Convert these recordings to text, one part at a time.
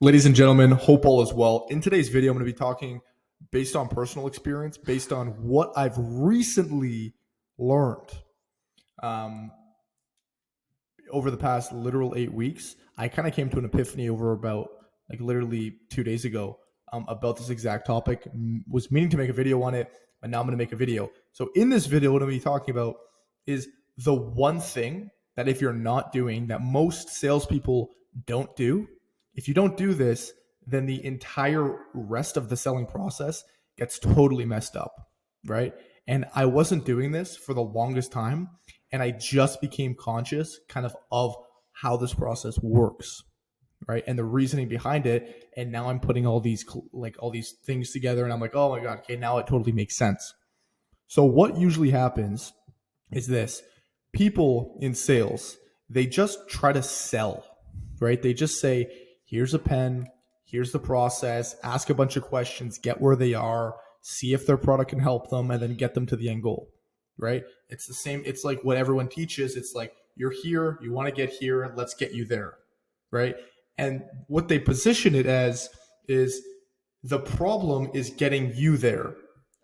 Ladies and gentlemen, hope all is well. In today's video, I'm going to be talking based on personal experience, based on what I've recently learned um, over the past literal 8 weeks. I kind of came to an epiphany over about like literally 2 days ago about this exact topic. Was meaning to make a video on it, but now I'm going to make a video. So in this video, what I'm going to be talking about is the one thing that if you're not doing, that most salespeople don't do. If you don't do this, then the entire rest of the selling process gets totally messed up, right? And I wasn't doing this for the longest time, and I just became conscious kind of how this process works, right? And the reasoning behind it. And now I'm putting all these things together, and I'm like, oh my God, okay, now it totally makes sense. So what usually happens is this: people in sales, they just try to sell, right? They just say, here's a pen, here's the process, ask a bunch of questions, get where they are, see if their product can help them, and then get them to the end goal, right? It's the same. It's like what everyone teaches. It's like, you're here, you want to get here, let's get you there, right? And what they position it as is the problem is getting you there,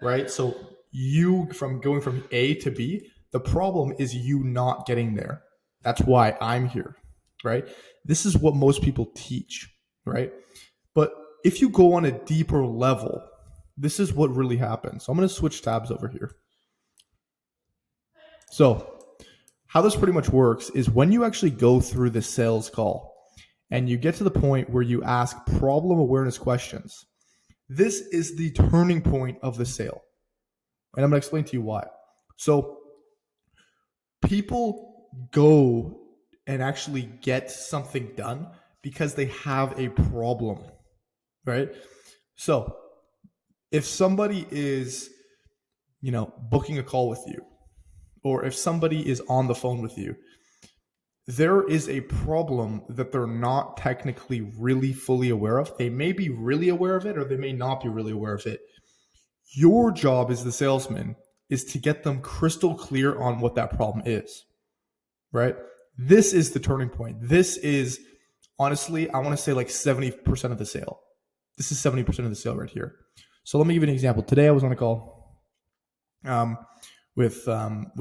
right? So you from going from A to B, the problem is you not getting there. That's why I'm here, right? This is what most people teach, right? But if you go on a deeper level, this is what really happens. So I'm going to switch tabs over here. So how this pretty much works is when you actually go through the sales call and you get to the point where you ask problem awareness questions, this is the turning point of the sale. And I'm going to explain to you why. So people go and actually get something done because they have a problem, right? So if somebody is, booking a call with you, or if somebody is on the phone with you, there is a problem that they're not technically really fully aware of. They may be really aware of it, or they may not be really aware of it. Your job as the salesman is to get them crystal clear on what that problem is, right? This is the turning point. This is, honestly, I want to say like 70% of the sale. This is 70% of the sale right here. So let me give you an example. Today I was on a call with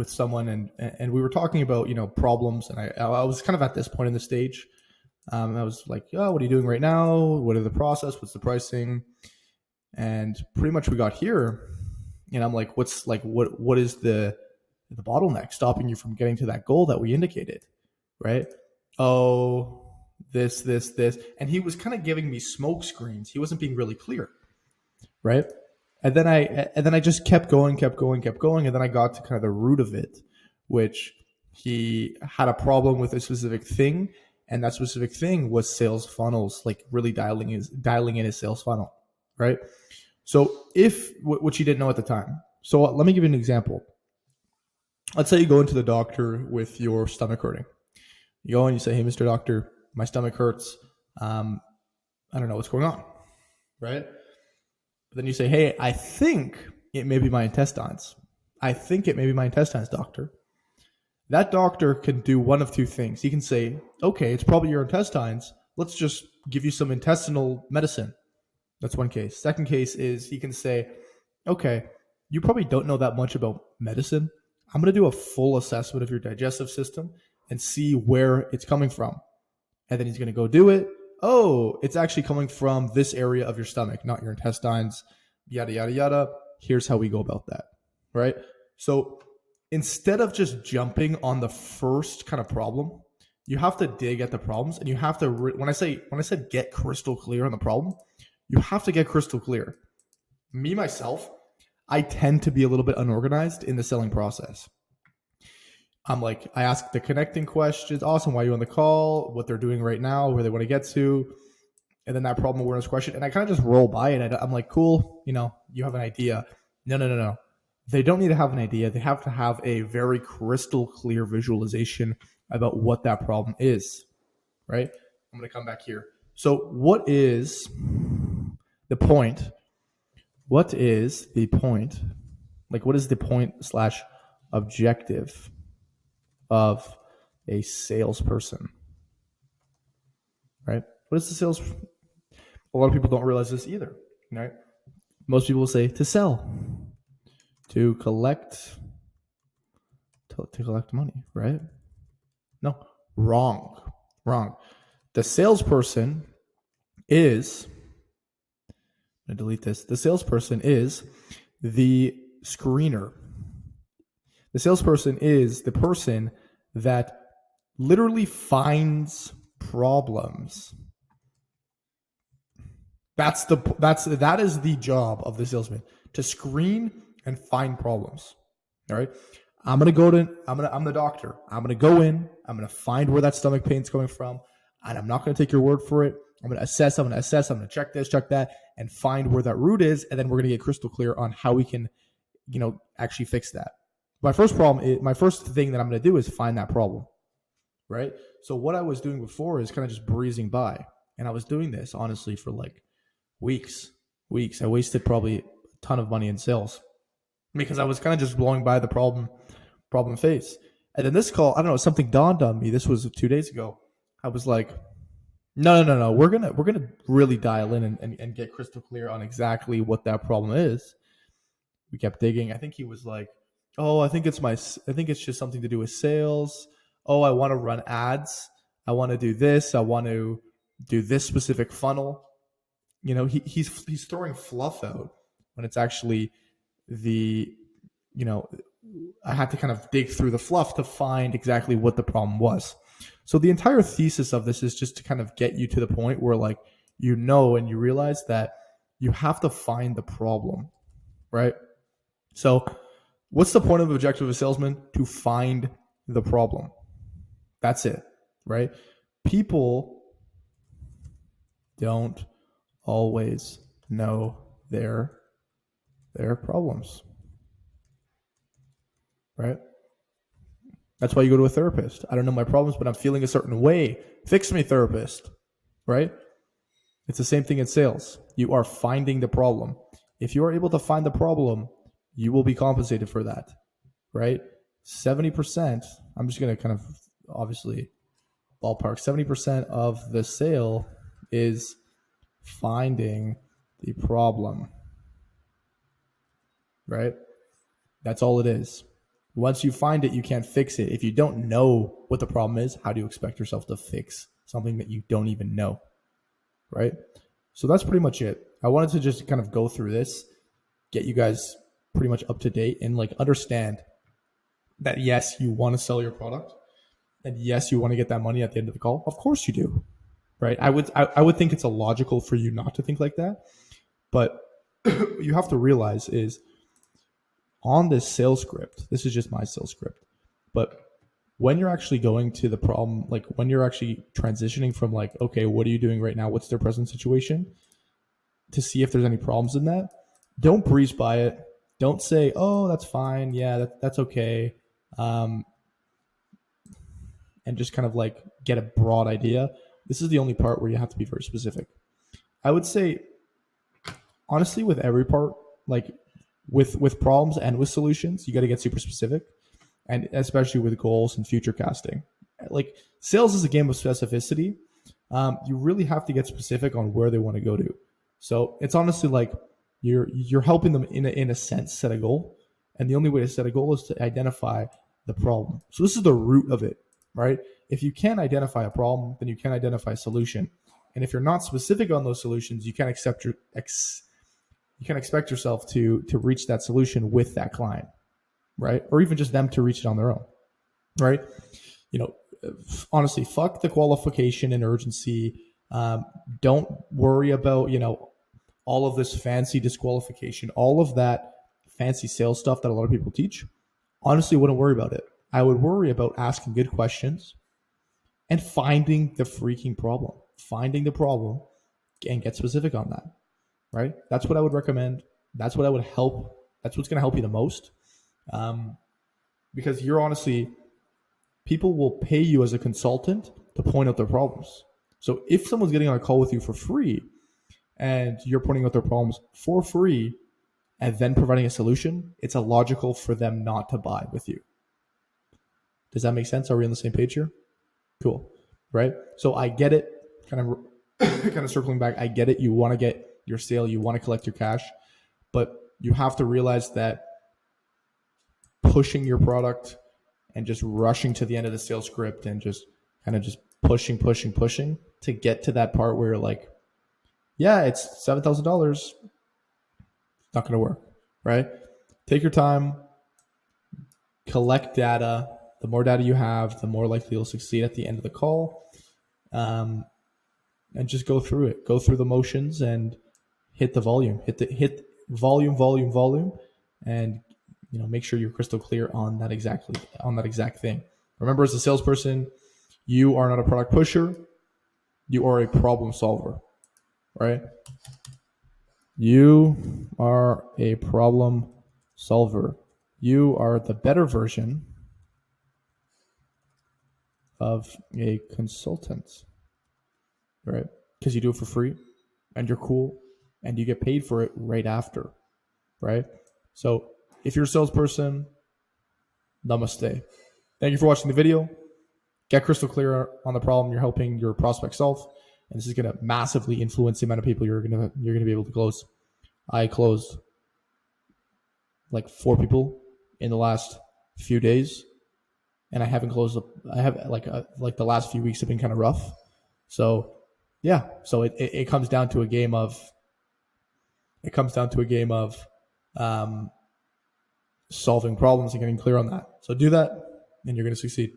someone, and we were talking about problems, and I was kind of at this point in the stage. I was like, oh, what are you doing right now? What are the process? What's the pricing? And pretty much we got here, and I'm like, what is the bottleneck stopping you from getting to that goal that we indicated, right? Oh, this, and he was kind of giving me smoke screens. He wasn't being really clear, right? And then I just kept going, and then I got to kind of the root of it, which he had a problem with a specific thing, and that specific thing was sales funnels, like really dialing in his sales funnel, right? So which he didn't know at the time. So let me give you an example. Let's say you go into the doctor with your stomach hurting. You go and you say, hey, Mr. Doctor, my stomach hurts. I don't know what's going on, right? But then you say, hey, I think it may be my intestines. Doctor. That doctor can do one of two things. He can say, okay, it's probably your intestines. Let's just give you some intestinal medicine. That's one case. Second case is he can say, okay, you probably don't know that much about medicine. I'm going to do a full assessment of your digestive system and see where it's coming from. And then he's going to go do it. Oh, it's actually coming from this area of your stomach, not your intestines, yada, yada, yada. Here's how we go about that, right? So instead of just jumping on the first kind of problem, you have to dig at the problems, and you have to, when I said get crystal clear on the problem, you have to get crystal clear. Me, myself, I tend to be a little bit unorganized in the selling process. I'm like, I ask the connecting questions. Awesome. Why are you on the call? What they're doing right now, where they want to get to. And then that problem awareness question. And I kind of just roll by it. I'm like, cool. You have an idea. No. They don't need to have an idea. They have to have a very crystal clear visualization about what that problem is, right? I'm going to come back here. So what is the point? What is the point? Like, what is the point / objective of a salesperson, right? What is the A lot of people don't realize this either, right? Most people will say to sell, to collect money, right? No, wrong. The salesperson is, I'm going to delete this. The salesperson is the screener. The salesperson is the person that literally finds problems. That is the job of the salesman, to screen and find problems. All right. I'm the doctor. I'm gonna go in, I'm gonna find where that stomach pain's coming from, and I'm not gonna take your word for it. I'm gonna assess, I'm gonna check this, check that, and find where that root is, and then we're gonna get crystal clear on how we can, actually fix that. My first thing that I'm gonna do is find that problem. Right? So what I was doing before is kind of just breezing by. And I was doing this honestly for like weeks. I wasted probably a ton of money in sales because I was kind of just blowing by the problem phase. And then this call, I don't know, something dawned on me. This was 2 days ago. I was like, no. We're gonna really dial in and get crystal clear on exactly what that problem is. We kept digging. I think he was like, oh, I think it's just something to do with sales. Oh, I want to run ads. I want to do this. I want to do this specific funnel. He's throwing fluff out when it's actually I had to kind of dig through the fluff to find exactly what the problem was. So the entire thesis of this is just to kind of get you to the point where and you realize that you have to find the problem, right? So what's the point of objective of a salesman? To find the problem. That's it, right? People don't always know their problems, right? That's why you go to a therapist. I don't know my problems, but I'm feeling a certain way. Fix me, therapist, right? It's the same thing in sales. You are finding the problem. If you are able to find the problem, you will be compensated for that, right? 70%, I'm just going to kind of obviously ballpark, 70% of the sale is finding the problem, right? That's all it is. Once you find it, you can't fix it. If you don't know what the problem is, how do you expect yourself to fix something that you don't even know, right? So that's pretty much it. I wanted to just kind of go through this, get you guys pretty much up to date and understand that yes, you want to sell your product, and yes, you want to get that money at the end of the call. Of course you do, right? I would think it's illogical for you not to think like that, but you have to realize is on this sales script, this is just my sales script, but when you're actually going to the problem, when you're actually transitioning from okay, what are you doing right now? What's their present situation? To see if there's any problems in that, don't breeze by it. Don't say, oh, that's fine. Yeah, that's okay. And just kind of get a broad idea. This is the only part where you have to be very specific. I would say, honestly, with every part, with problems and with solutions, you got to get super specific, and especially with goals and future casting. Sales is a game of specificity. You really have to get specific on where they want to go to. So it's honestly you're helping them in a sense set a goal, and the only way to set a goal is to identify the problem. So this is the root of it, right? If you can't identify a problem, then you can't identify a solution. And if you're not specific on those solutions, you can't expect yourself to reach that solution with that client, right? Or even just them to reach it on their own, right? Honestly, fuck the qualification and urgency. Don't worry about, all of this fancy disqualification, all of that fancy sales stuff that a lot of people teach. Honestly, wouldn't worry about it. I would worry about asking good questions and finding the freaking problem. Finding the problem and get specific on that, right? That's what I would recommend. That's what I would help. That's what's going to help you the most. Because people will pay you as a consultant to point out their problems. So if someone's getting on a call with you for free and you're pointing out their problems for free and then providing a solution, it's illogical for them not to buy with you. Does that make sense? Are we on the same page here? Cool. Right? So I get it. Kind of kind of circling back, I get it. You want to get your sale, you want to collect your cash, but you have to realize that pushing your product and just rushing to the end of the sales script and just kind of just pushing to get to that part where you're like, yeah, it's $7,000. Not going to work, right? Take your time, collect data. The more data you have, the more likely you'll succeed at the end of the call. And just go through it. Go through the motions and hit the volume. Hit volume, and make sure you're crystal clear on that exact thing. Remember, as a salesperson, you are not a product pusher. You are a problem solver, right? You are a problem solver. You are the better version of a consultant, right? Because you do it for free and you're cool and you get paid for it right after, right? So if you're a salesperson, namaste. Thank you for watching the video. Get crystal clear on the problem you're helping your prospect solve, and this is going to massively influence the amount of people you're going to be able to close. I closed like 4 people in the last few days, and I haven't closed. I have like the last few weeks have been kind of rough. So yeah, so it comes down to a game of solving problems and getting clear on that. So do that, and you're going to succeed.